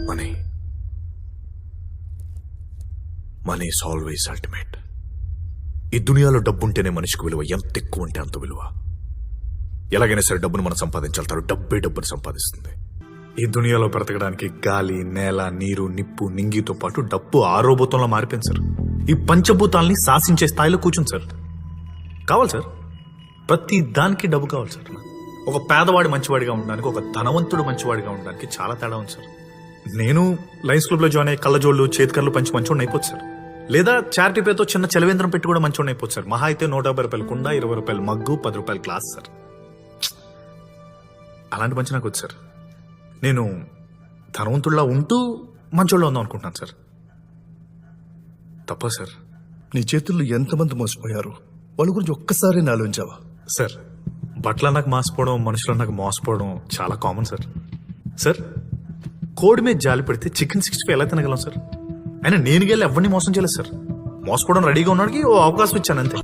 Money money is always ultimate. ఈ దునియాలో డబ్బు ఉంటేనే మనిషికి విలువ, ఎంత ఎక్కువ ఉంటే అంత విలువ. ఎలాగైనా సరే డబ్బును మనం సంపాదించాలి, డబ్బే డబ్బును సంపాదిస్తుంది. ఈ దునియాలో బ్రతకడానికి గాలి, నేల, నీరు, నిప్పు, నింగితో పాటు డబ్బు ఆరోభూతంలో మారిపోయింది సార్. ఈ పంచభూతాల్ని శాసించే స్థాయిలో కూర్చుంది సార్. కావాలి సార్, ప్రతి దానికి డబ్బు కావాలి సార్. ఒక పేదవాడు మంచివాడిగా ఉండడానికి, ఒక ధనవంతుడు మంచివాడిగా ఉండడానికి చాలా తేడా ఉంది సార్. నేను లయన్స్ క్లబ్ లో జాయిన్ అయ్యి కళ్ళజోళ్ళు, చేతికర్లు పంచి మంచివాడిని అయిపోతుంది సార్. లేదా చారిటీ పేరుతో చిన్న చలవేంద్రం పెట్టి కూడా మంచివాడిని అయిపోతుంది సార్. మహా అయితే 150 రూపాయలు కుండ, 20 రూపాయలు మగ్గు, 10 రూపాయలు గ్లాస్ సార్. అలాంటి మంచి నాకు వచ్చి సార్. నేను ధనవంతుల్లా ఉంటూ మంచోళ్ళ ఉందాం అనుకుంటున్నాను సార్. తప్ప సార్? నీ చేతుల్లో ఎంతమంది మోసపోయారు, వాళ్ళ గురించి ఒక్కసారి ఆలోచించావా? సార్, బట్టలు నాకు మాసిపోవడం, మనుషులు నాకు మోసపోవడం చాలా కామన్ సార్. సార్, కోడి మీద జాలి పెడితే చికెన్ 65 ఎలా తినగలం సార్? అయినా నేను వెళ్ళి ఎవరిని మోసం చేయలేదు సార్. మోసపోవడం రెడీగా ఉన్నాడికి ఓ అవకాశం ఇచ్చాను అంతే.